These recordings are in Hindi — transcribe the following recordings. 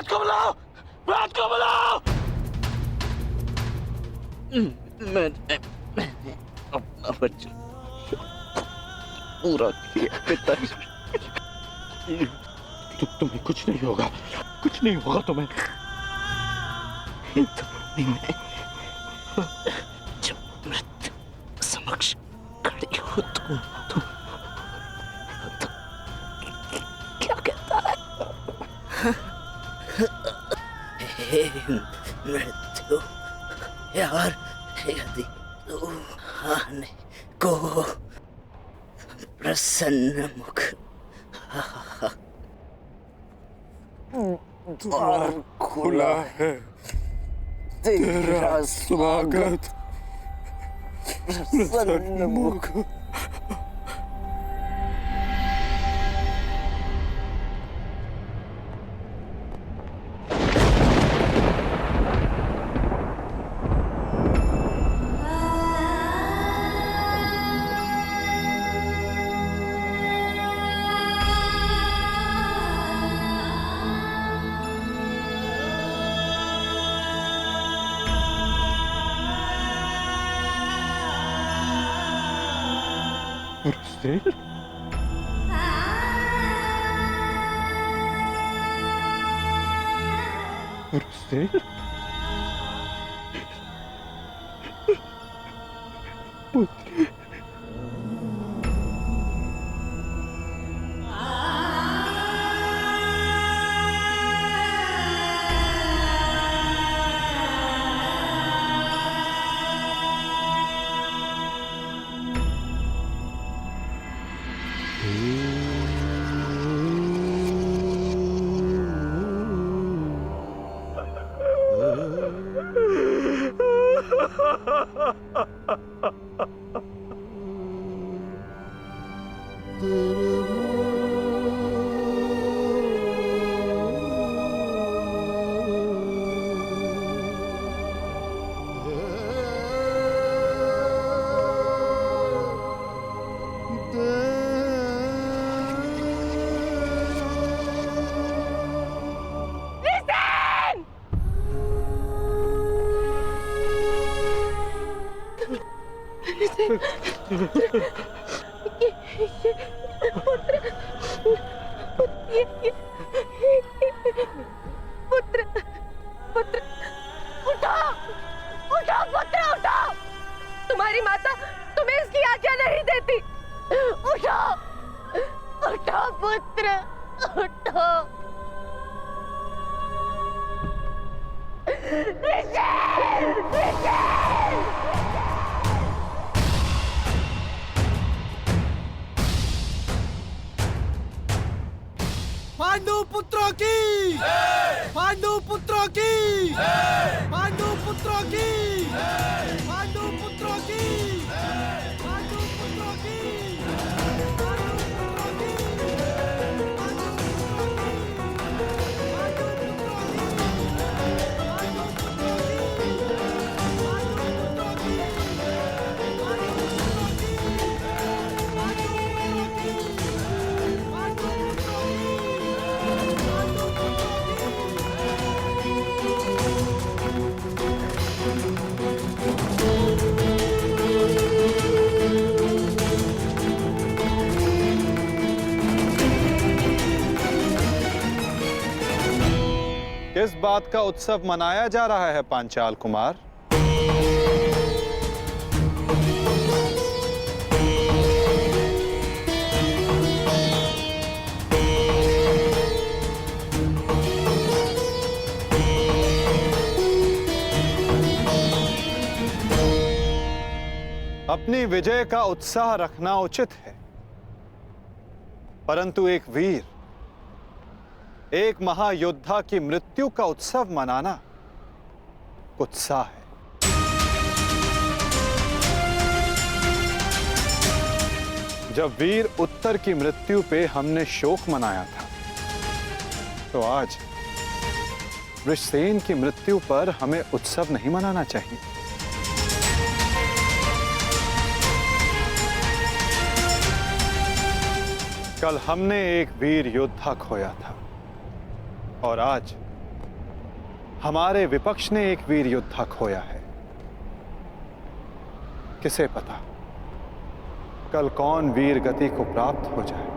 रात को बुलाओ, रात को बुलाओ। मैंने अपना वचन पूरा किया पिताजी। तुम्हें कुछ नहीं होगा, कुछ नहीं होगा तुम्हें। मैं जब मृत्यु समक्ष खड़ी हो तो क्या कहता है? हे मृत्यु यार, यदि तू आने को प्रसन्न मुख द्वार खुला है, तेरा स्वागत प्रसन्न मुख। रुस्तेल? पुत्र पुत्र पुत्र उठो, उठो पुत्र, उठो। तुम्हारी माता तुम्हें इसकी आज्ञा नहीं देती। उठो, उठो पुत्र, उठो। पांडु पुत्रों की, पांडु पुत्रों की, पांडु पुत्रों की, पांडु पुत्रों की, पांडु पुत्रों की, किस बात का उत्सव मनाया जा रहा है पांचाल कुमार? अपनी विजय का उत्साह रखना उचित है, परंतु एक वीर, एक महायोद्धा की मृत्यु का उत्सव मनाना कुत्सा है। जब वीर उत्तर की मृत्यु पे हमने शोक मनाया था, तो आज वृषसेन की मृत्यु पर हमें उत्सव नहीं मनाना चाहिए। कल हमने एक वीर योद्धा खोया था और आज हमारे विपक्ष ने एक वीर योद्धा खोया है। किसे पता कल कौन वीर गति को प्राप्त हो जाए।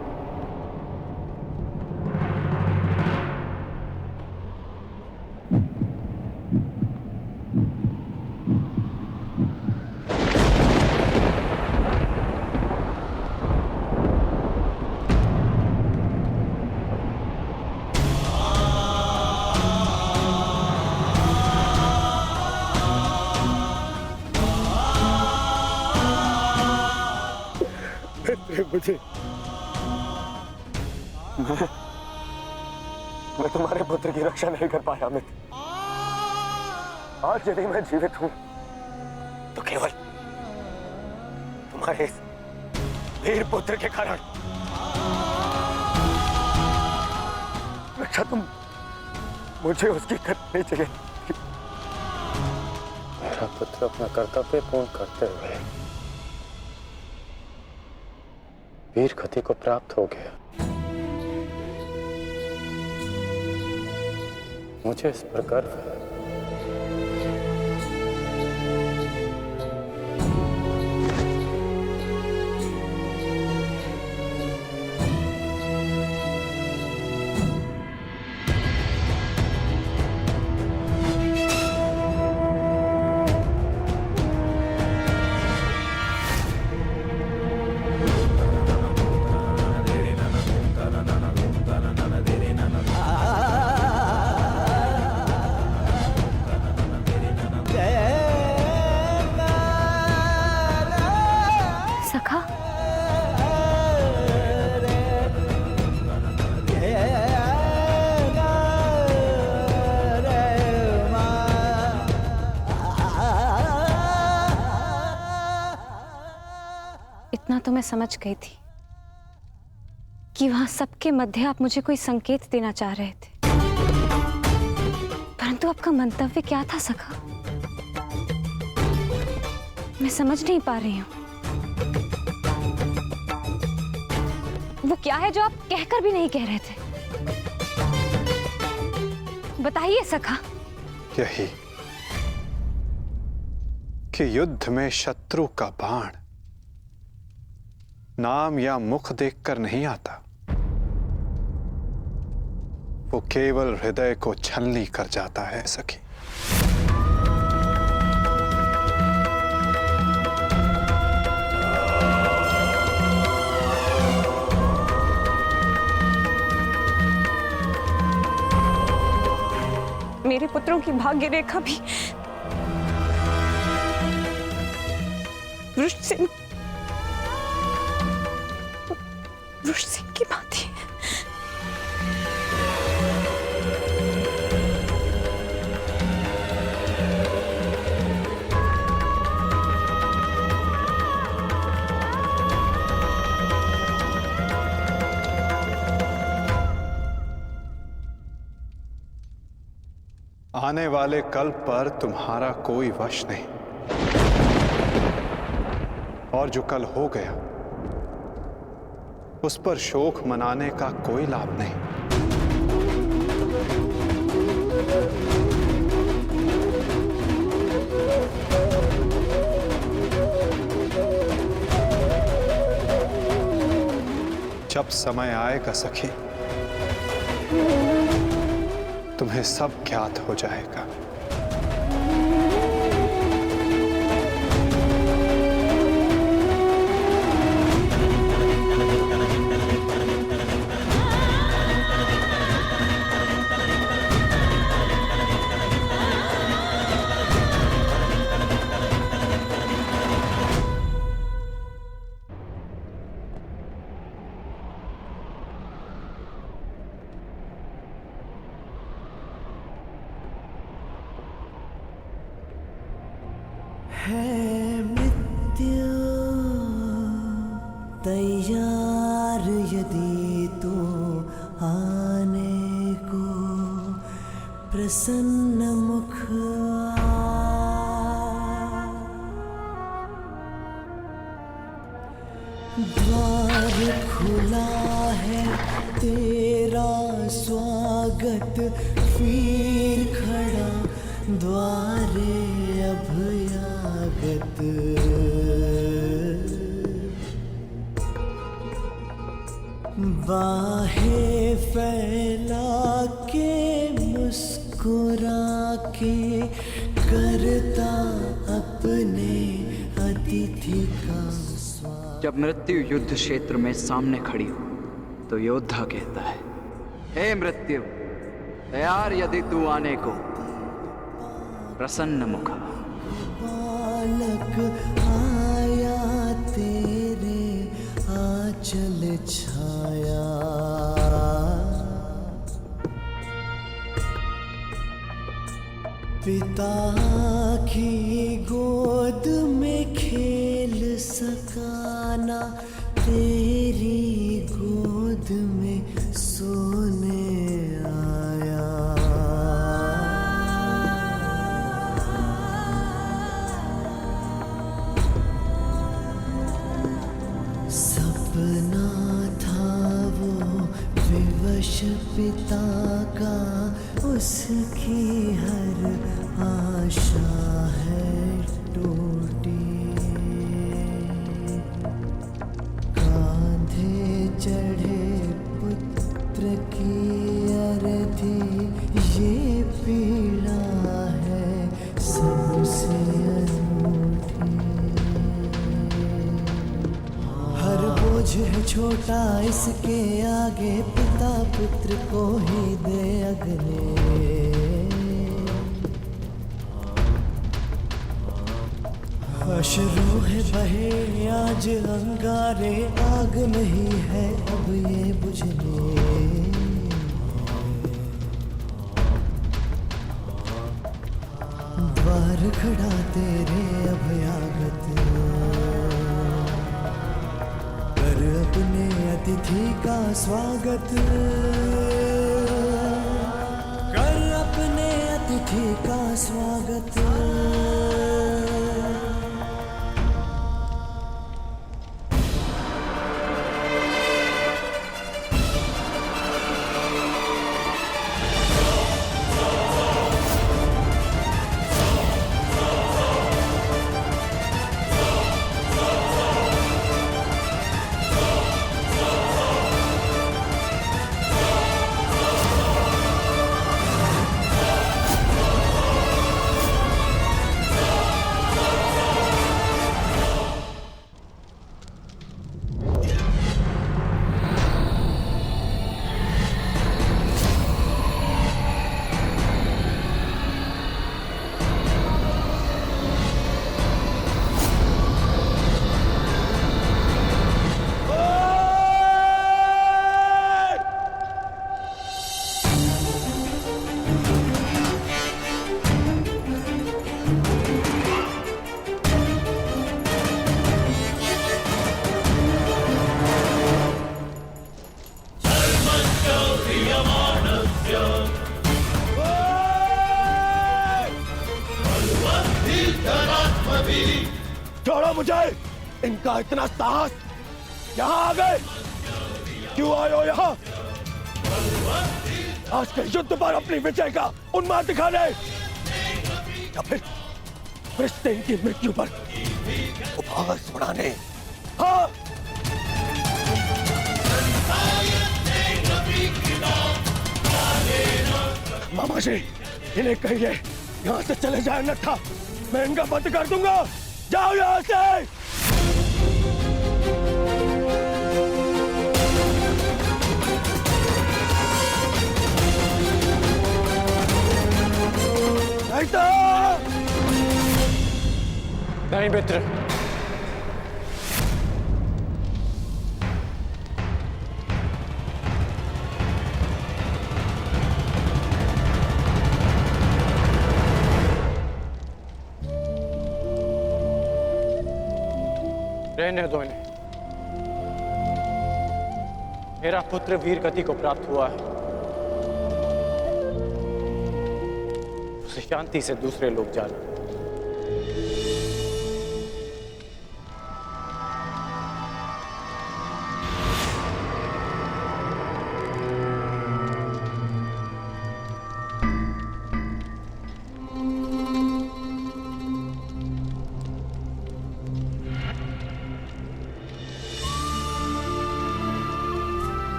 मुझे मैं तुम्हारे पुत्र की रक्षा नहीं कर पाया अमित। आज यदि मैं जीवित हूं तो केवल तुम्हारे इस वीर पुत्र के कारण। रक्षा तुम मुझे उसकी करनी चाहिए। मेरा पुत्र अपना कर्तव्य पूर्ण करते हुए वीर गति को प्राप्त हो गया। मुझे इस पर गर्व है। सखा, इतना तो मैं समझ गई थी कि वहां सबके मध्य आप मुझे कोई संकेत देना चाह रहे थे, परंतु आपका मंतव्य क्या था सखा? मैं समझ नहीं पा रही हूं। वो क्या है जो आप कहकर भी नहीं कह रहे थे? बताइए सखा। यही कि युद्ध में शत्रु का बाण नाम या मुख देखकर नहीं आता, वो केवल हृदय को छलनी कर जाता है सखी। मेरे पुत्रों की भाग्य रेखा भी वृषसिंह की भांति है। आने वाले कल पर तुम्हारा कोई वश नहीं, और जो कल हो गया उस पर शोक मनाने का कोई लाभ नहीं। जब समय आएगा सखी, तुम्हें सब ज्ञात हो जाएगा। है मृत्यु तैयार यदि तो आने को प्रसन्न मुख द्वार खुला है तेरा स्वागत वीर खड़ा द्वारे अभयागत बाहें फैला के मुस्कुरा के करता अपने अतिथि का स्वागत। जब मृत्यु युद्ध क्षेत्र में सामने खड़ी हो तो योद्धा कहता है, हे मृत्यु, तैयार यदि तू आने को, प्रसन्न मुखा। बालक आया तेरे आंचल छाया, पिता की गोद में खेल सकाना, तेरी गोद में सोने आया। सपना था वो विवश पिता का, उसकी हर आशा है टूटी। कांधे चढ़े पुत्र की अर्थी, ये पीड़ा है सबसे अनूठी। हर बोझ है छोटा इसके आगे, पिता पुत्र को ही दे अगले। अश्रु है बहे आज अंगारे, आग नहीं है अब ये बुझने। द्वार खड़ा तेरे अभयागत, कर अपने अतिथि का स्वागत, कर अपने अतिथि का स्वागत। छोड़ो मुझे! इनका इतना साहस! यहाँ आ गए! क्यों आए हो यहाँ? आज के युद्ध पर अपनी विजय का उन्माद दिखाने, या फिर वृषसेन की मृत्यु पर उपहास उड़ाने? हाँ! मामा जी, इन्हें कहिए यहाँ से चले जाए, अन्यथा मैं इनका बंद कर दूंगा। जाओ यहाँ से! नहीं मित्र, रहने दो इन्हें। मेरा पुत्र वीर गति को प्राप्त हुआ है, उसे शांति से दूसरे लोग जाना।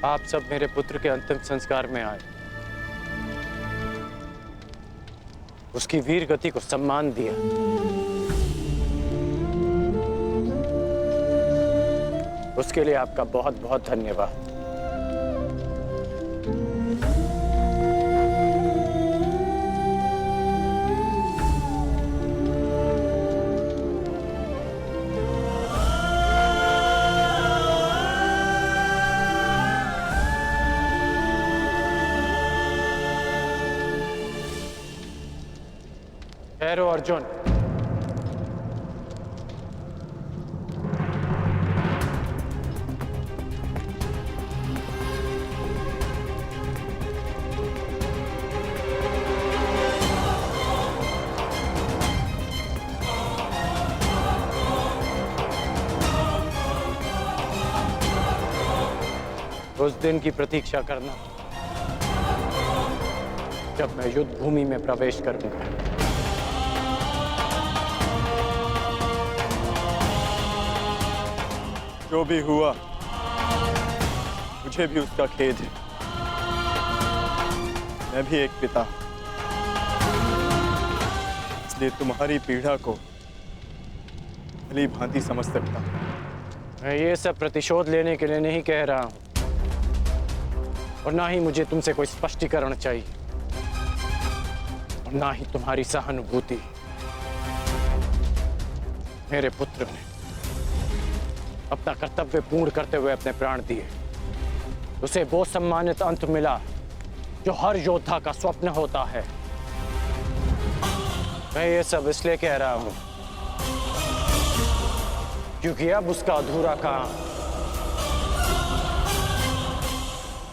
आप सब मेरे पुत्र के अंतिम संस्कार में आए, उसकी वीर गति को सम्मान दिया। उसके लिए आपका बहुत बहुत धन्यवाद। ठहरो अर्जुन। उस दिन की प्रतीक्षा करना जब मैं युद्ध भूमि में प्रवेश करूंगा। जो भी हुआ मुझे भी उसका खेद है। मैं भी एक पिता, इसलिए तुम्हारी पीड़ा को भली भांति समझ सकता हूं। मैं ये सब प्रतिशोध लेने के लिए नहीं कह रहा हूं, और ना ही मुझे तुमसे कोई स्पष्टीकरण चाहिए, और ना ही तुम्हारी सहानुभूति। मेरे पुत्र ने अपना कर्तव्य पूर्ण करते हुए अपने प्राण दिए। उसे वो सम्मानित अंत मिला जो हर योद्धा का स्वप्न होता है। मैं ये सब इसलिए कह रहा हूं क्योंकि अब उसका अधूरा काम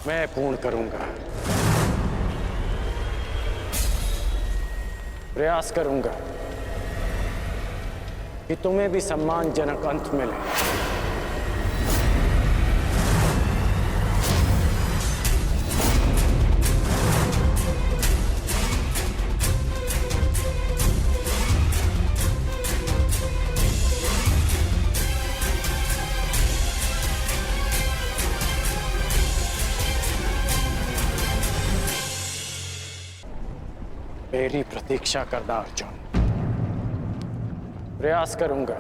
मैं पूर्ण करूंगा। प्रयास करूंगा कि तुम्हें भी सम्मानजनक अंत मिले। मेरी प्रतीक्षा करना अर्जुन। प्रयास करूंगा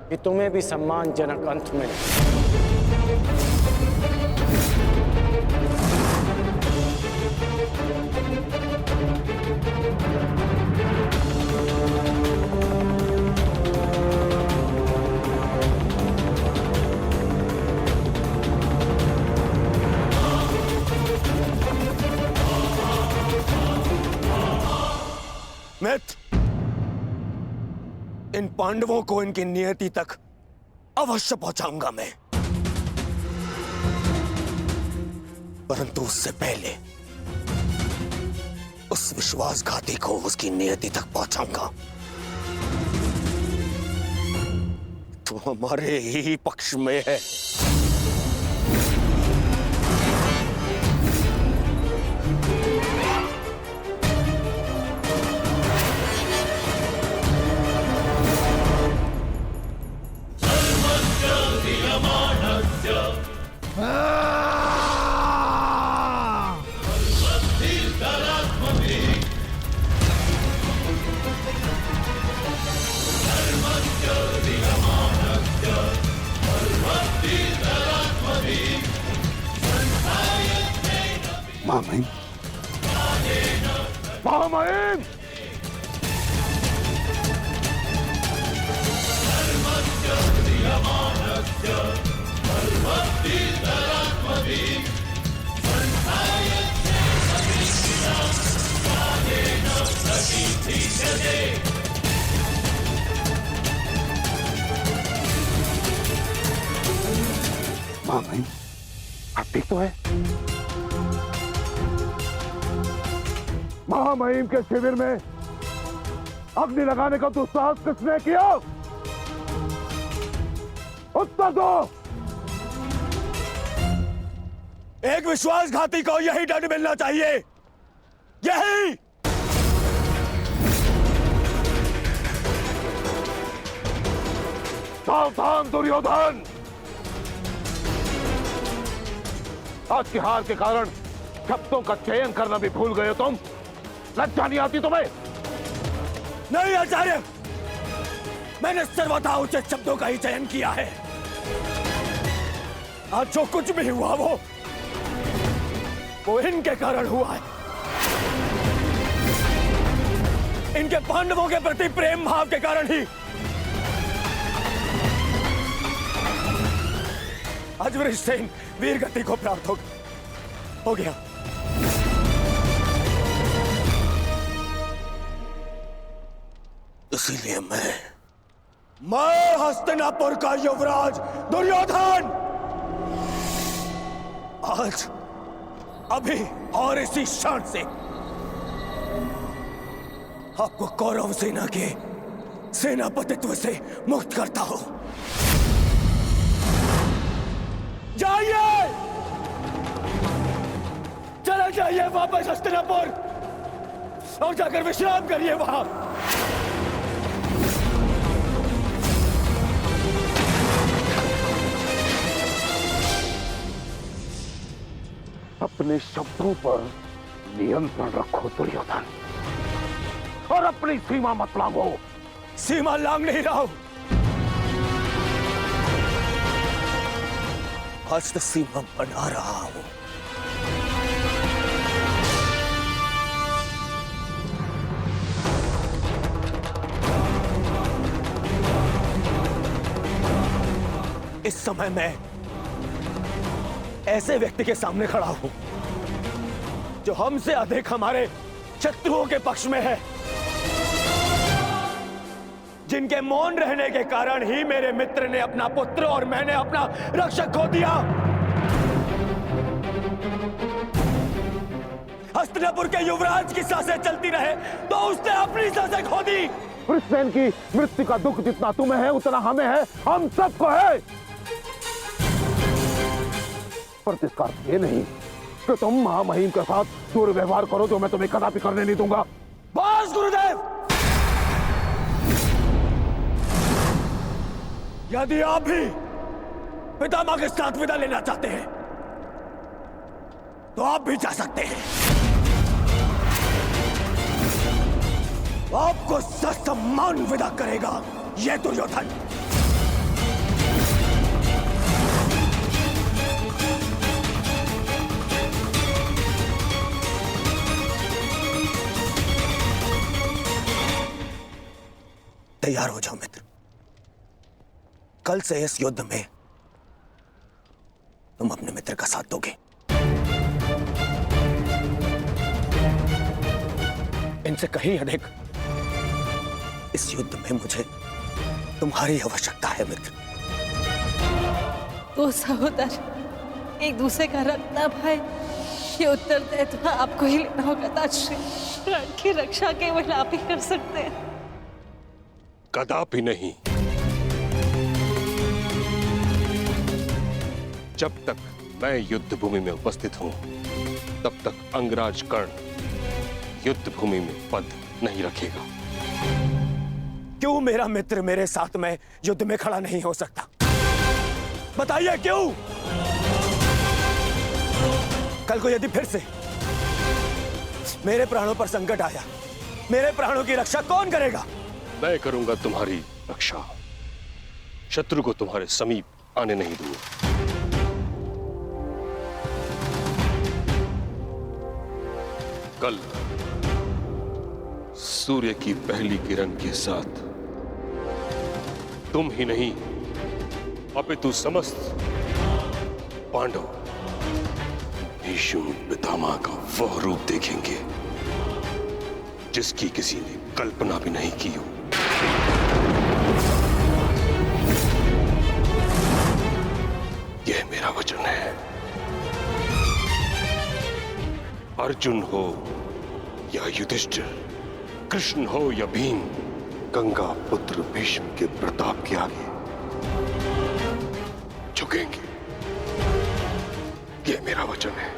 कि तुम्हें भी सम्मानजनक अंत मिले। मित्र, इन पांडवों को इनकी नियति तक अवश्य पहुंचाऊंगा मैं, परंतु उससे पहले उस विश्वासघाती को उसकी नियति तक पहुंचाऊंगा। तो हमारे ही पक्ष में है। महामहिम, महामहिम, महामहिम, आप ठीक तो है? महामहिम के शिविर में अग्नि लगाने का दुस्साहस किसने किया? उत्तर दो। एक विश्वासघाती को यही दंड मिलना चाहिए, यही। सावधान दुर्योधन, आज की हार के कारण शब्दों का चयन करना भी भूल गए हो तुम। लज्जा नहीं आती तुम्हें? नहीं आचार्य, मैंने सर्वथा उचित शब्दों का ही चयन किया है। आज जो कुछ भी हुआ वो इनके कारण हुआ है। इनके पांडवों के प्रति प्रेम भाव के कारण ही आज वृषसेन वीर गति को प्राप्त हो गया। इसीलिए मैं हस्तिनापुर का युवराज दुर्योधन आज अभी और इसी क्षण से आपको कौरव सेना के सेनापतित्व से मुक्त करता हूं। जाइए, चले जाइए वापस हस्तिनापुर और जाकर विश्राम करिए वहां। अपने शब्दों पर नियंत्रण रखो दुर्योधन, और अपनी सीमा मत लांघो। सीमा लांघ नहीं रहा हूं, आज तो सीमा बना रहा हूं। इस समय मैं ऐसे व्यक्ति के सामने खड़ा हूं जो हमसे अधिक हमारे शत्रुओं के पक्ष में है, जिनके मौन रहने के कारण ही मेरे मित्र ने अपना पुत्र और मैंने अपना रक्षक खो दिया। हस्तिनापुर के युवराज की सांसें चलती रहे तो उसने अपनी सांसें खो दी। वृषसेन की मृत्यु का दुख जितना तुम्हें है उतना हमें है, हम सबको है। पर इसका अर्थ ये नहीं कि तुम महामहिम के साथ दुर्व्यवहार करो, जो मैं तुम्हें कदापि करने नहीं दूंगा। बस गुरुदेव, यदि आप भी पितामह के साथ विदा लेना चाहते हैं तो आप भी जा सकते हैं। आपको ससम्मान विदा करेगा यह दुर्योधन। तैयार हो जाओ मित्र, कल से इस युद्ध में तुम अपने मित्र का साथ दोगे। इनसे कहीं अधिक इस युद्ध में मुझे तुम्हारी आवश्यकता है मित्र। दो सहोदर एक दूसरे का रखना भाई, ये उत्तरदायित्व आपको ही लेना होगा ताजश्री। प्राण की रक्षा केवल आप ही कर सकते हैं। कदापि नहीं। जब तक मैं युद्ध भूमि में उपस्थित हूं तब तक अंगराज कर्ण युद्ध भूमि में पद नहीं रखेगा। क्यों मेरा मित्र मेरे साथ में युद्ध में खड़ा नहीं हो सकता? बताइए क्यों? कल को यदि फिर से मेरे प्राणों पर संकट आया, मेरे प्राणों की रक्षा कौन करेगा? मैं करूंगा तुम्हारी रक्षा, शत्रु को तुम्हारे समीप आने नहीं दूंगा। कल सूर्य की पहली किरण के साथ तुम ही नहीं अपितु समस्त पांडव भीष्म पितामह का वह रूप देखेंगे जिसकी किसी ने कल्पना भी नहीं की हो। यह मेरा वचन है। अर्जुन हो या युधिष्ठिर, कृष्ण हो या भीम, गंगा पुत्र भीष्म के प्रताप के आगे झुकेंगे। यह मेरा वचन है।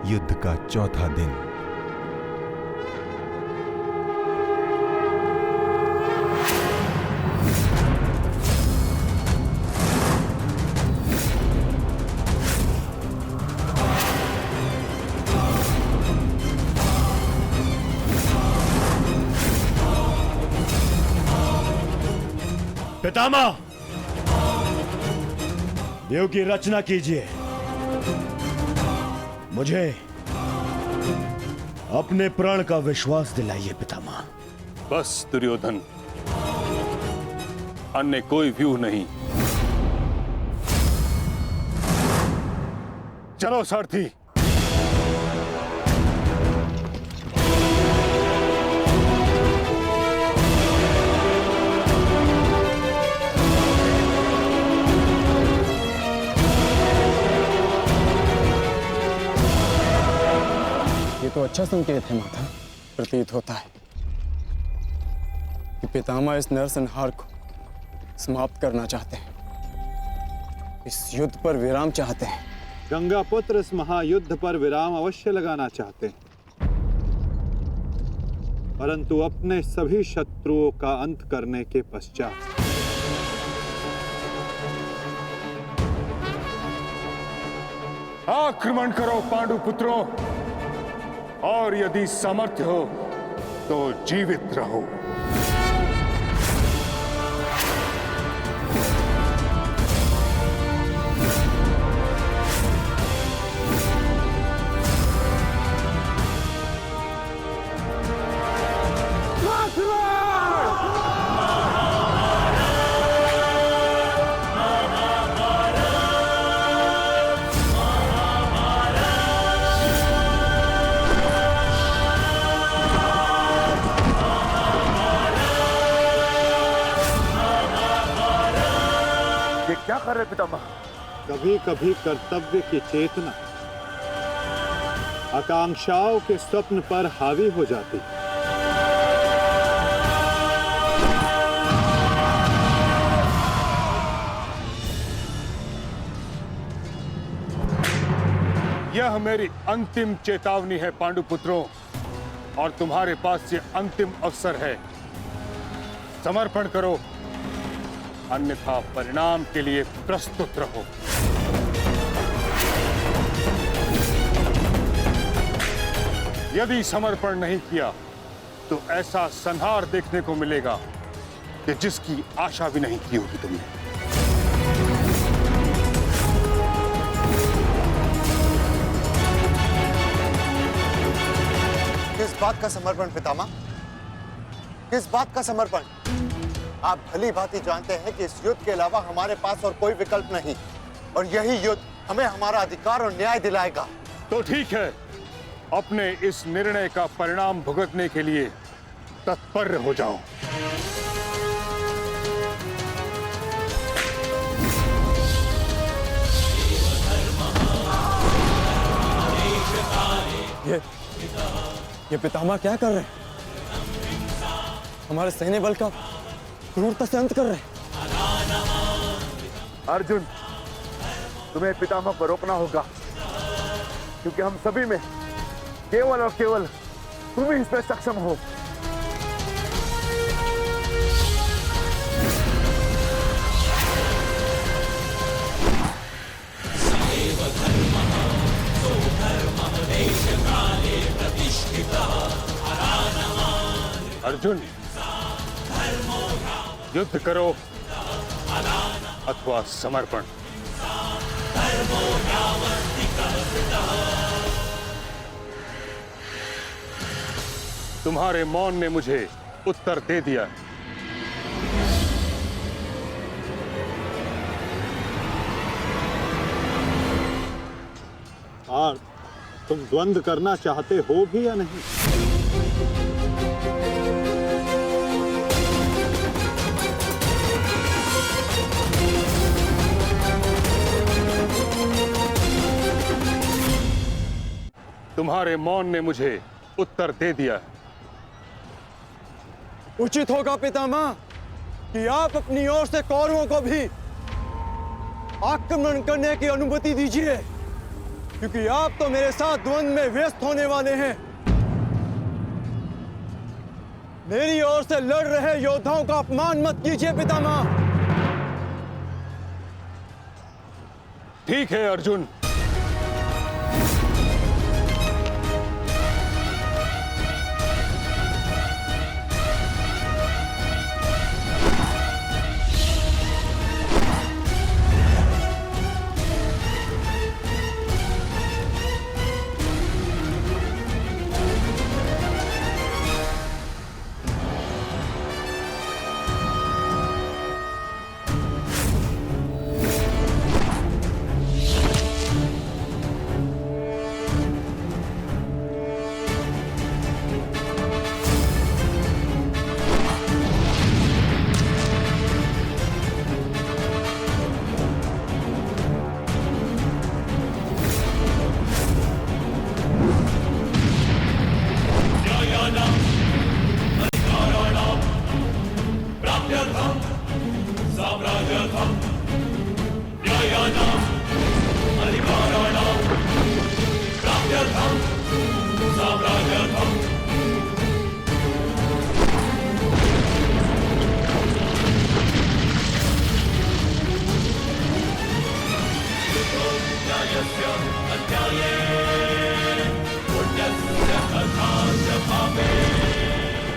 युद्ध का चौथा दिन। पितामह, देव की रचना कीजिए। मुझे अपने प्राण का विश्वास दिलाइए पितामह। बस दुर्योधन, अन्य कोई व्यूह नहीं। चलो सारथी। ये तो अच्छा संकेत है माता। प्रतीत होता है कि पितामह इस नरसंहार को समाप्त करना चाहते हैं, इस युद्ध पर विराम चाहते हैं। गंगा पुत्र इस महायुद्ध पर विराम अवश्य लगाना चाहते हैं, परंतु अपने सभी शत्रुओं का अंत करने के पश्चात। आक्रमण करो पांडु पुत्रों, और यदि सामर्थ्य हो तो जीवित रहो। क्या कर रहे पितामह? कभी कभी कर्तव्य की चेतना आकांक्षाओं के स्वप्न पर हावी हो जाती। यह मेरी अंतिम चेतावनी है पांडुपुत्रों, और तुम्हारे पास ये अंतिम अवसर है। समर्पण करो, अन्यथा परिणाम के लिए प्रस्तुत रहो। यदि समर्पण नहीं किया तो ऐसा संहार देखने को मिलेगा कि जिसकी आशा भी नहीं की होगी तुमने। किस बात का समर्पण पितामह? किस बात का समर्पण? आप भली भांति जानते हैं कि इस युद्ध के अलावा हमारे पास और कोई विकल्प नहीं, और यही युद्ध हमें हमारा अधिकार और न्याय दिलाएगा। तो ठीक है, अपने इस निर्णय का परिणाम भुगतने के लिए तत्पर हो जाओ। ये पितामह क्या कर रहे हैं? हमारे सैन्य बल का क्रूरता से अंत कर रहे हैं। अर्जुन, तुम्हें पितामह को रोकना होगा, क्योंकि हम सभी में केवल और केवल तुम ही इसमें सक्षम हो। अर्जुन, युद्ध करो अथवा समर्पण। तुम्हारे मौन ने मुझे उत्तर दे दिया। और तुम द्वंद्व करना चाहते हो भी या नहीं? तुम्हारे मौन ने मुझे उत्तर दे दिया। उचित होगा पितामह कि आप अपनी ओर से कौरवों को भी आक्रमण करने की अनुमति दीजिए। क्योंकि आप तो मेरे साथ द्वंद्व में व्यस्त होने वाले हैं। मेरी ओर से लड़ रहे योद्धाओं का अपमान मत कीजिए पितामह। ठीक है अर्जुन,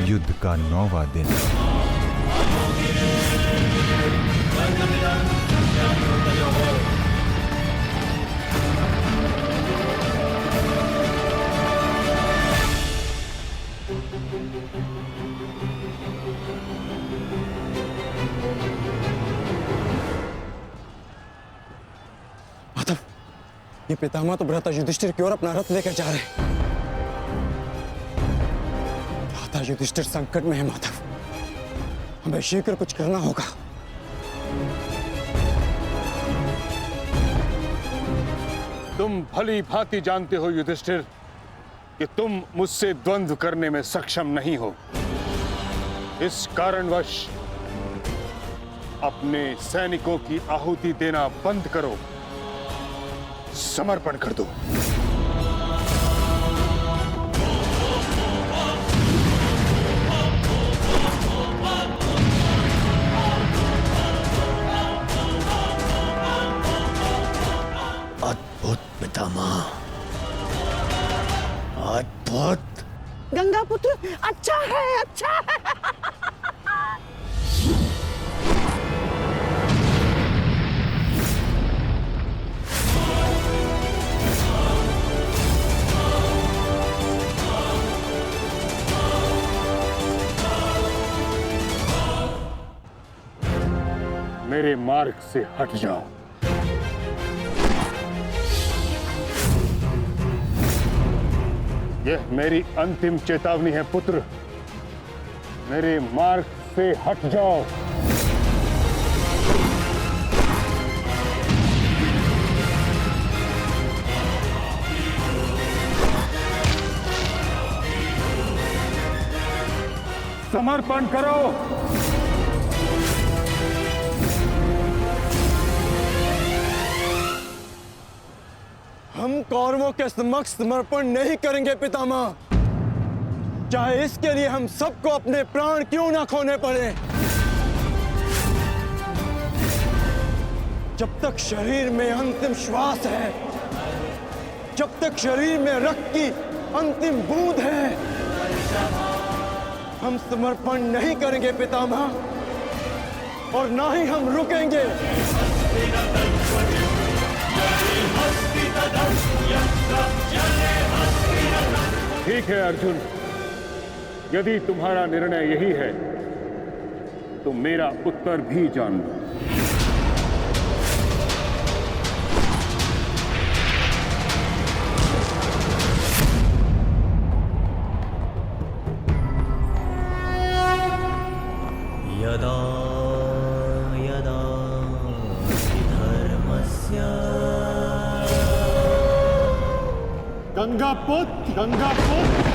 युद्ध का 9वां दिन। माधव, ये पितामह तो भ्राता युधिष्ठिर की ओर अपना रथ लेकर जा रहे हैं। भ्राता युधिष्ठिर संकट में है माधव, हमें शीघ्र कुछ करना होगा। तुम भली भांति जानते हो युधिष्ठिर कि तुम मुझसे द्वंद्व करने में सक्षम नहीं हो। इस कारणवश अपने सैनिकों की आहुति देना बंद करो, समर्पण कर दो। अद्भुत पितामह, अद्भुत। गंगा पुत्र अच्छा है, अच्छा है। मेरे मार्ग से हट जाओ। यह मेरी अंतिम चेतावनी है पुत्र, मेरे मार्ग से हट जाओ। समर्पण करो। हम कौरवों के समक्ष समर्पण नहीं करेंगे पितामह, चाहे इसके लिए हम सबको अपने प्राण क्यों ना खोने पड़े। जब तक शरीर में अंतिम श्वास है, जब तक शरीर में रक्त की अंतिम बूंद है, हम समर्पण नहीं करेंगे पितामह, और ना ही हम रुकेंगे। ठीक है अर्जुन, यदि तुम्हारा निर्णय यही है तो मेरा उत्तर भी जान लो। यदा यदा धर्मस्य गंगापुत्र, गंगापुत्र,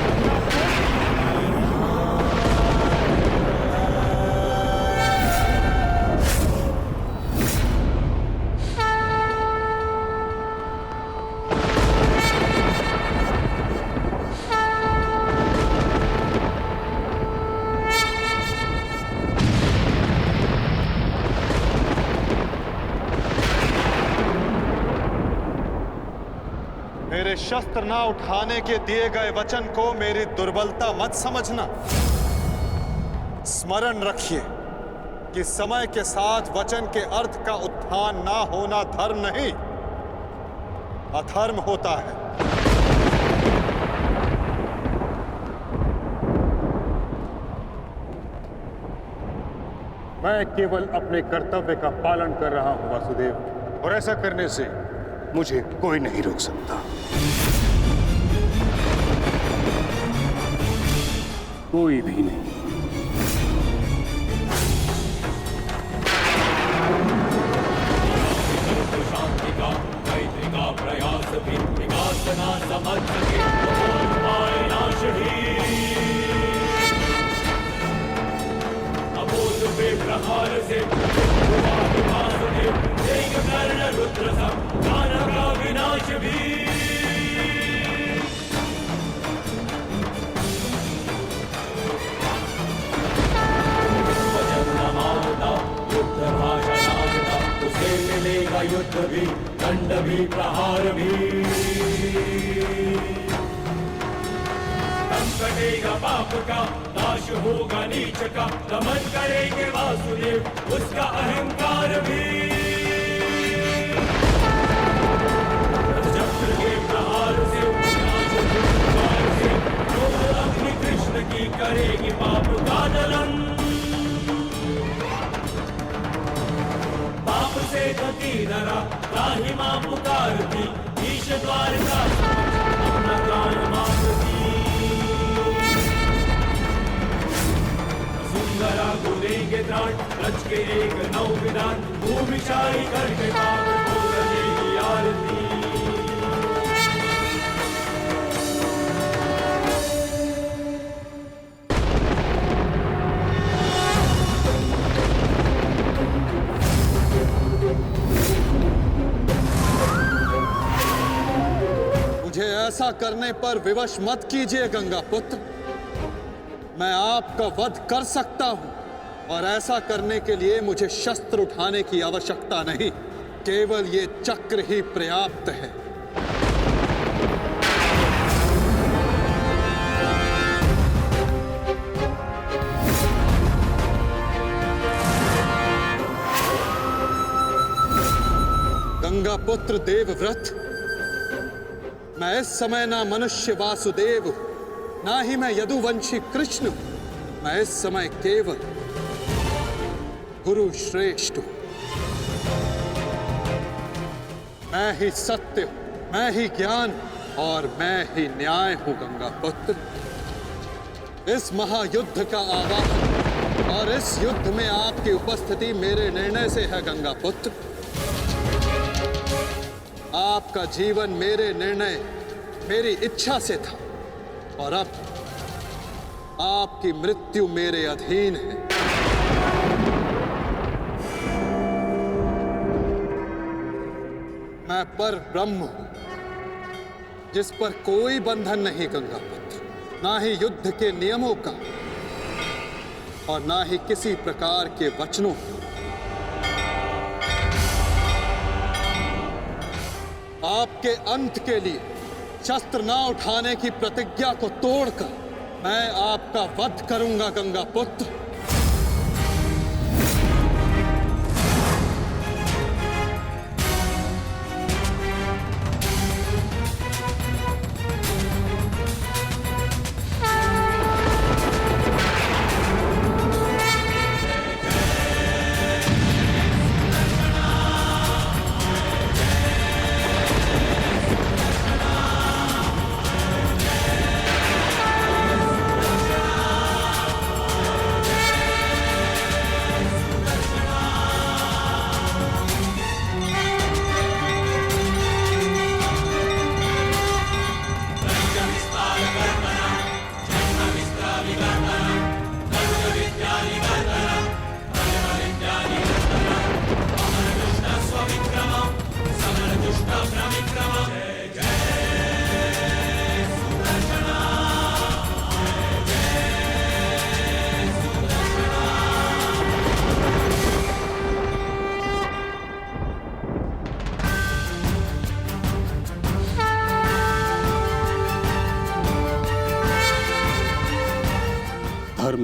मेरे शस्त्र ना उठाने के दिए गए वचन को मेरी दुर्बलता मत समझना। स्मरण रखिए कि समय के साथ वचन के अर्थ का उत्थान ना होना धर्म नहीं, अधर्म होता है। मैं केवल अपने कर्तव्य का पालन कर रहा हूं वासुदेव, और ऐसा करने से मुझे कोई नहीं रोक सकता। कोई भी नहीं। शांति का मैत्री का प्रयास भी विकास ना समझ सके उपाय नाश ही। अबोध पे प्रहार से हुआ विकास दे, देख कर्ण रुद्र सब ज्ञान का विनाश भी। युद्ध भाषा नाचता, उसे मिलेगा युद्ध भी, दंड भी, प्रहार भी। दम कटेगा पाप का, नाश होगा नीच का, दमन करेंगे वासुदेव उसका अहंकार भी। चक्र के प्रहार से, अग्नि कृष्ण की करेगी पाप का दलन। पाप से गति धरा राही मां पुकारती, ईश द्वार का अपना प्राण मांगती। सुंदरा को देंगे त्राण, रच के एक नौ विधान, भूमि शाही करके कावड़ को गजेगी आरती। मुझे ऐसा करने पर विवश मत कीजिए गंगा पुत्र। मैं आपका वध कर सकता हूं, और ऐसा करने के लिए मुझे शस्त्र उठाने की आवश्यकता नहीं, केवल ये चक्र ही पर्याप्त है। गंगा पुत्र देवव्रत, मैं इस समय ना मनुष्य वासुदेव, ना ही मैं यदुवंशी कृष्ण, मैं इस समय केवल गुरु श्रेष्ठ हूं। मैं ही सत्य हूं, मैं ही ज्ञान और मैं ही न्याय हूं गंगा पुत्र। इस महायुद्ध का आवाहन और इस युद्ध में आपकी उपस्थिति मेरे निर्णय से है गंगा पुत्र। आपका जीवन मेरे निर्णय, मेरी इच्छा से था, और अब आपकी मृत्यु मेरे अधीन है। मैं पर ब्रह्म हूं, जिस पर कोई बंधन नहीं गंगा पुत्र, ना ही युद्ध के नियमों का और ना ही किसी प्रकार के वचनों का। आपके अंत के लिए शस्त्र ना उठाने की प्रतिज्ञा को तोड़कर मैं आपका वध करूंगा गंगा पुत्र।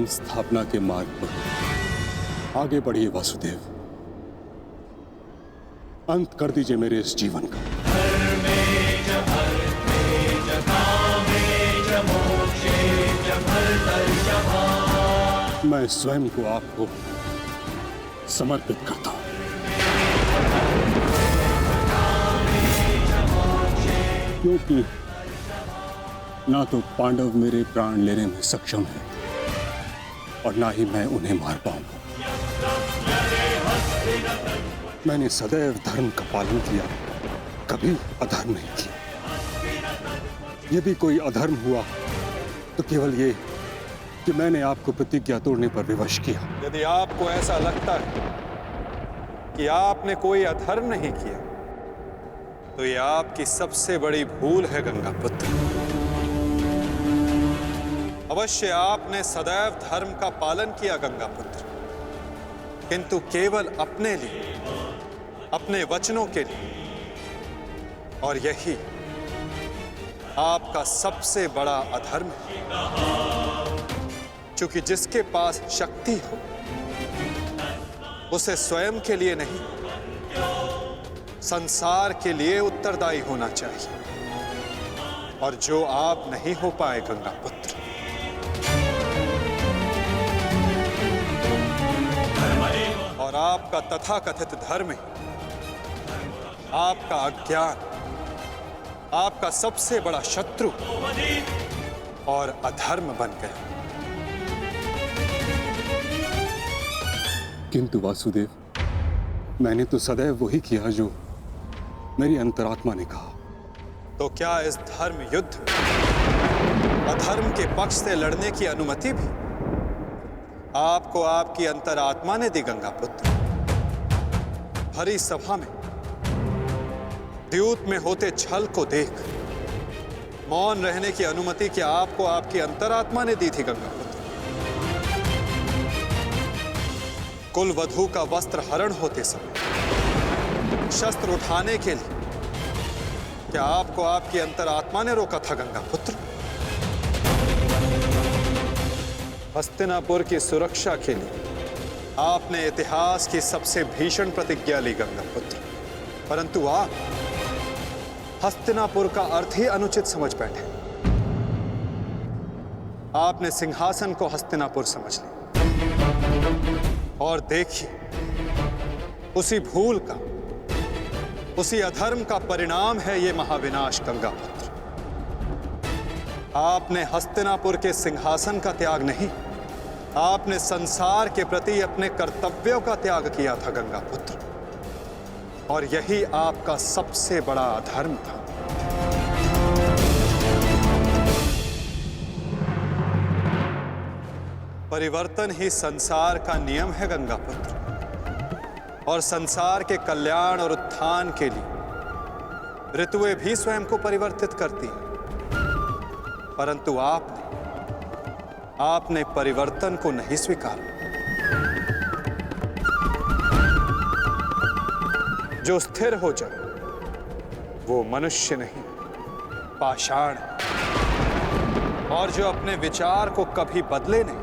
धर्म स्थापना के मार्ग पर आगे बढ़िए वासुदेव। अंत कर दीजिए मेरे इस जीवन का। मैं स्वयं को आपको समर्पित करता हूं। क्योंकि ना तो पांडव मेरे प्राण लेने में सक्षम है और ना ही मैं उन्हें मार पाऊंगा। मैंने सदैव धर्म का पालन किया, कभी अधर्म नहीं किया। यदि कोई अधर्म हुआ तो केवल ये कि मैंने आपको प्रतिज्ञा तोड़ने पर विवश किया। यदि आपको ऐसा लगता है कि आपने कोई अधर्म नहीं किया, तो यह आपकी सबसे बड़ी भूल है गंगापुत्र। अवश्य आपने सदैव धर्म का पालन किया गंगापुत्र, किंतु केवल अपने लिए, अपने वचनों के लिए। और यही आपका सबसे बड़ा अधर्म है। क्योंकि जिसके पास शक्ति हो उसे स्वयं के लिए नहीं, संसार के लिए उत्तरदायी होना चाहिए, और जो आप नहीं हो पाए गंगापुत्र। और आपका तथाकथित धर्म ही आपका अज्ञान, आपका सबसे बड़ा शत्रु और अधर्म बन गया। किंतु वासुदेव, मैंने तो सदैव वही किया जो मेरी अंतरात्मा ने कहा। तो क्या इस धर्म युद्ध में अधर्म के पक्ष से लड़ने की अनुमति भी आपको आपकी अंतरात्मा ने दी गंगापुत्र? भरी सभा में द्यूत में होते छल को देख मौन रहने की अनुमति क्या आपको आपकी अंतरात्मा ने दी थी गंगापुत्र? कुल वधू का वस्त्र हरण होते समय शस्त्र उठाने के लिए क्या आपको आपकी अंतरात्मा ने रोका था गंगापुत्र? हस्तिनापुर की सुरक्षा के लिए आपने इतिहास की सबसे भीषण प्रतिज्ञा ली गंगापुत्र, परंतु आप हस्तिनापुर का अर्थ ही अनुचित समझ बैठे। आपने सिंहासन को हस्तिनापुर समझ लिया। और देखिए, उसी भूल का, उसी अधर्म का परिणाम है ये महाविनाश गंगापुत्र। आपने हस्तिनापुर के सिंहासन का त्याग नहीं, आपने संसार के प्रति अपने कर्तव्यों का त्याग किया था गंगापुत्र, और यही आपका सबसे बड़ा अधर्म था। परिवर्तन ही संसार का नियम है गंगापुत्र, और संसार के कल्याण और उत्थान के लिए ऋतुएं भी स्वयं को परिवर्तित करती हैं, परंतु आपने परिवर्तन को नहीं स्वीकारा। जो स्थिर हो जाए वो मनुष्य नहीं, पाषाण है, और जो अपने विचार को कभी बदले नहीं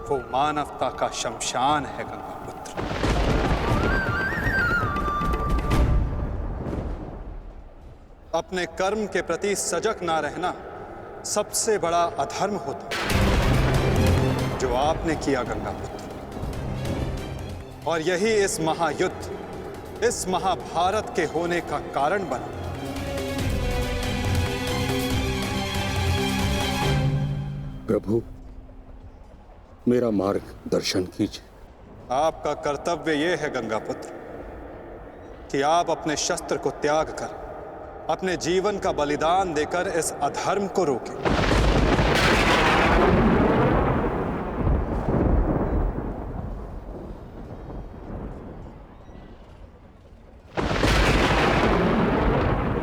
वो मानवता का शमशान है गंगापुत्र। अपने कर्म के प्रति सजग ना रहना सबसे बड़ा अधर्म होता जो आपने किया गंगापुत्र, और यही इस महायुद्ध, इस महाभारत के होने का कारण बना। प्रभु, मेरा मार्ग दर्शन कीजिए। आपका कर्तव्य यह है गंगापुत्र कि आप अपने शस्त्र को त्याग कर अपने जीवन का बलिदान देकर इस अधर्म को रोकें।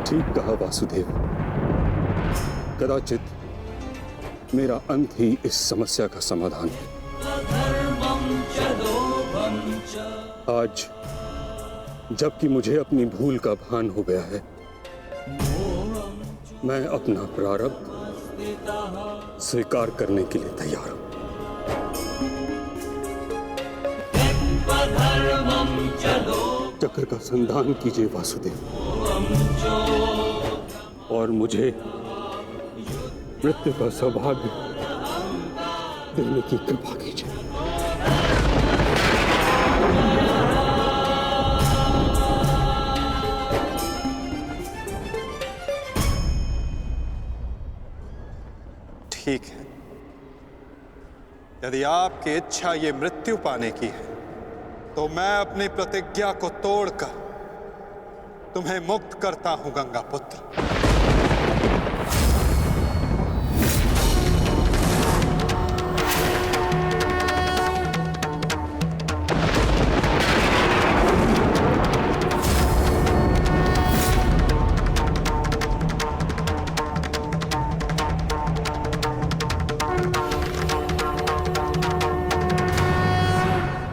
ठीक कहा वासुदेव। कदाचित मेरा अंत ही इस समस्या का समाधान है। आज जबकि मुझे अपनी भूल का भान हो गया है, मैं अपना प्रारब्ध स्वीकार करने के लिए तैयार हूं। चक्र का संधान कीजिए वासुदेव, और मुझे मृत्यु का सौभाग्य देने की कृपा कीजिए। ठीक है, यदि आपकी इच्छा ये मृत्यु पाने की है तो मैं अपनी प्रतिज्ञा को तोड़कर तुम्हें मुक्त करता हूं गंगा पुत्र।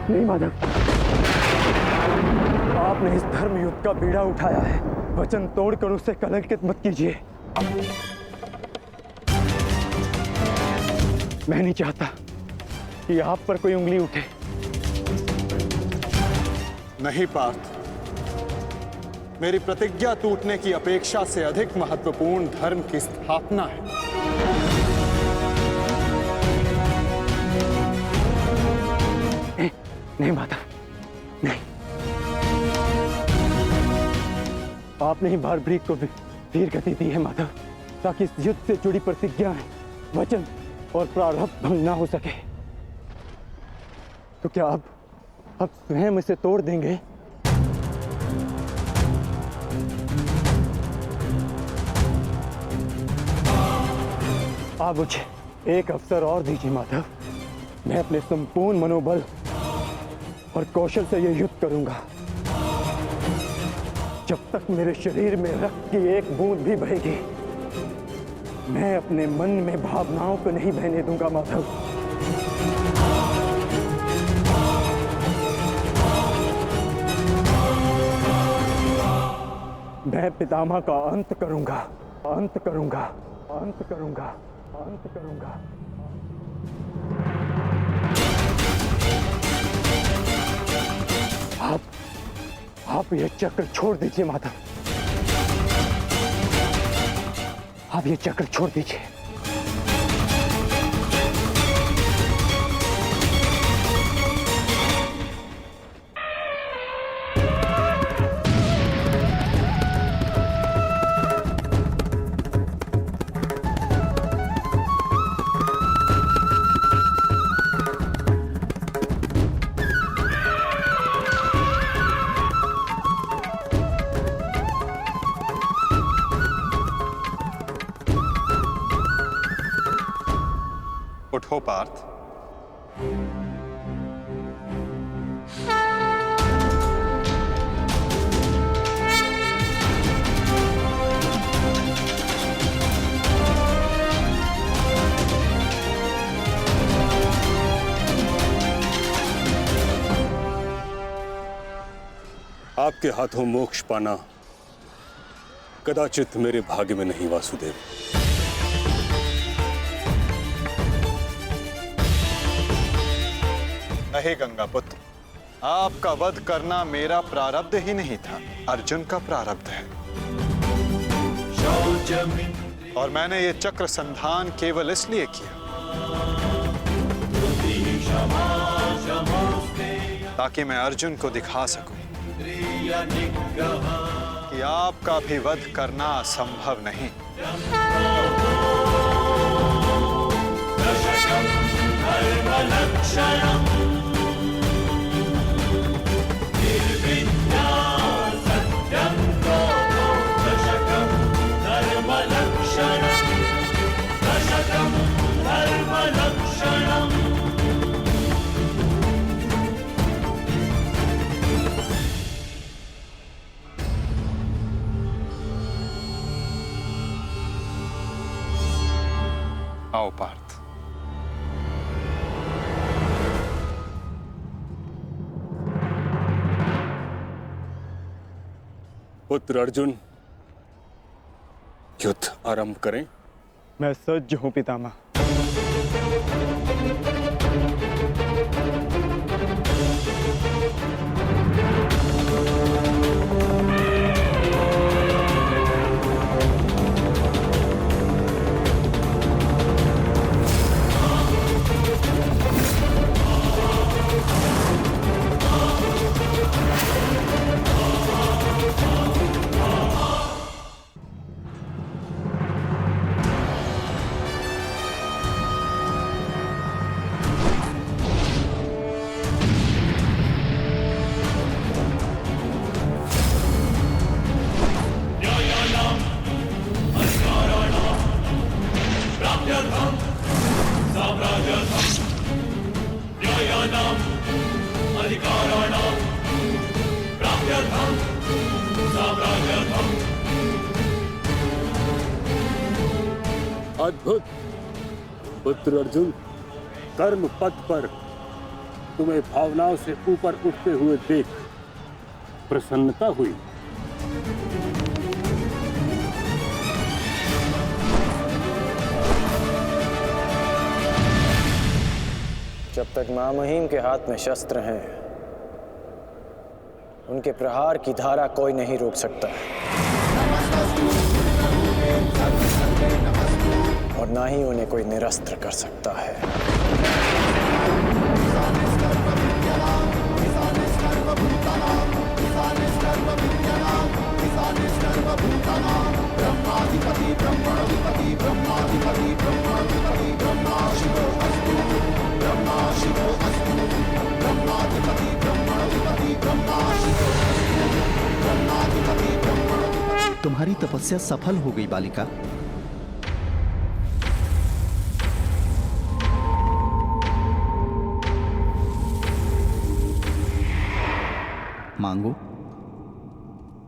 नहीं माधव, आपने इस धर्म युद्ध का बीड़ा उठाया है, वचन तोड़कर उसे कलंकित मत कीजिए। मैं नहीं चाहता कि आप पर कोई उंगली उठे। नहीं पार्थ, मेरी प्रतिज्ञा टूटने की अपेक्षा से अधिक महत्वपूर्ण धर्म की स्थापना है। नहीं माता, नहीं। आपने ही भारभ्रीक को वीर गति दी है माधव, ताकि इस युद्ध से जुड़ी प्रतिज्ञाएं, वचन और प्रारब्ध भंग ना हो सके। तो क्या आप स्वयं इसे तोड़ देंगे? आप मुझे एक अवसर और दीजिए माधव, मैं अपने संपूर्ण मनोबल और कौशल से यह युद्ध करूंगा। जब तक मेरे शरीर में रक्त की एक बूंद भी बहेगी, मैं अपने मन में भावनाओं को नहीं बहने दूंगा माधव। मैं पितामह का अंत करूंगा, अंत करूंगा, अंत करूंगा, अंत करूंगा। आप ये चक्र छोड़ दीजिए माधव, आप ये चक्र छोड़ दीजिए। उठो पार्थ। आपके हाथों मोक्ष पाना कदाचित मेरे भाग्य में नहीं वासुदेव। नहीं गंगा पुत्र, आपका वध करना मेरा प्रारब्ध ही नहीं था, अर्जुन का प्रारब्ध है। और मैंने ये चक्र संधान केवल इसलिए किया ताकि मैं अर्जुन को दिखा सकूं कि आपका भी वध करना असंभव नहीं। आओ पार्थ। पुत्र अर्जुन, युद्ध आरंभ करें। मैं सज्ज हूं पितामह। अद्भुत पुत्र अर्जुन, कर्म पथ पर तुम्हें भावनाओं से ऊपर उठते हुए देख प्रसन्नता हुई। जब तक महामहिम के हाथ में शस्त्र हैं, उनके प्रहार की धारा कोई नहीं रोक सकता और ना ही उन्हें कोई निरस्त्र कर सकता है। तुम्हारी तपस्या सफल हो गई बालिका। मांगो,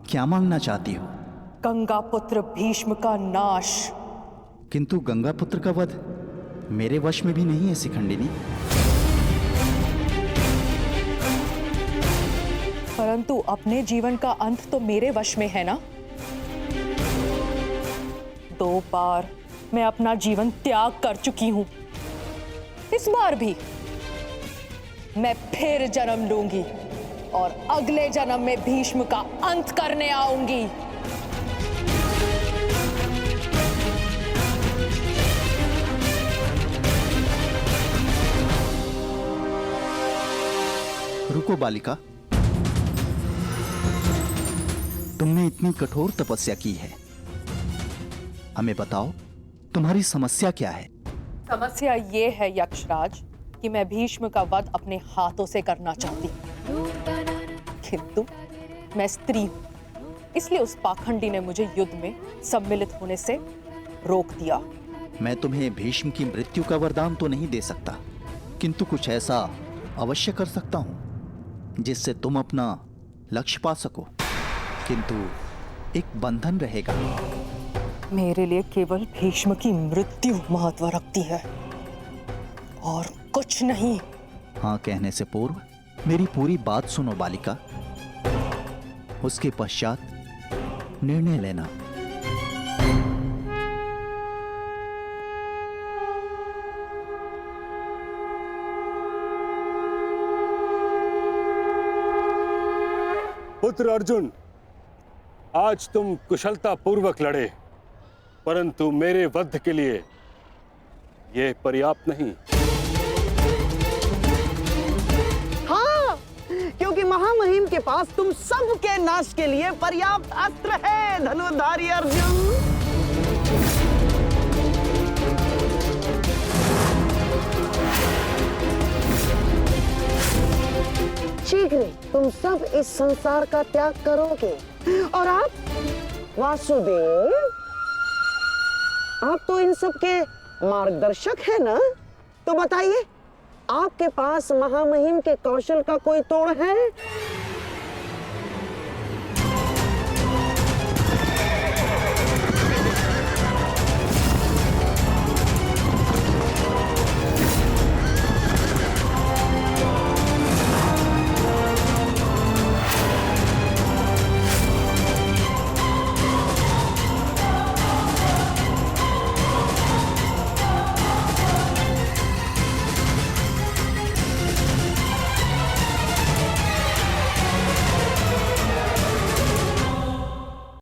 क्या मांगना चाहती हो? गंगा पुत्र भीष्म का नाश। किंतु गंगा पुत्र का वध मेरे वश में भी नहीं है शिखंडिनी। परंतु अपने जीवन का अंत तो मेरे वश में है ना। 2 बार मैं अपना जीवन त्याग कर चुकी हूं। इस बार भी मैं फिर जन्म लूंगी और अगले जन्म में भीष्म का अंत करने आऊंगी। रुको बालिका, तुमने इतनी कठोर तपस्या की है, हमें बताओ तुम्हारी समस्या क्या है? समस्या ये है यक्षराज कि मैं भीष्म का वध अपने हाथों से करना चाहती हूँ, किंतु मैं स्त्री हूं, इसलिए उस पाखंडी ने मुझे युद्ध में सम्मिलित होने से रोक दिया। मैं तुम्हें भीष्म की मृत्यु का वरदान तो नहीं दे सकता, किंतु कुछ ऐसा अवश्य कर सकता हूं जिससे तुम अपना लक्ष्य पा सको, किंतु एक बंधन रहेगा। मेरे लिए केवल भीष्म की मृत्यु महत्व रखती है और कुछ नहीं। हाँ कहने से पूर्व मेरी पूरी बात सुनो बालिका, उसके पश्चात निर्णय लेना। पुत्र अर्जुन, आज तुम कुशलता पूर्वक लड़े, परंतु मेरे वध के लिए यह पर्याप्त नहीं। हाँ, क्योंकि महामहिम के पास तुम सबके नाश के लिए पर्याप्त अस्त्र है धनुर्धारी अर्जुन। शीघ्र तुम सब इस संसार का त्याग करोगे और आप वासुदेव, आप तो इन सब के मार्गदर्शक है ना, तो बताइए आपके पास महामहिम के कौशल का कोई तोड़ है?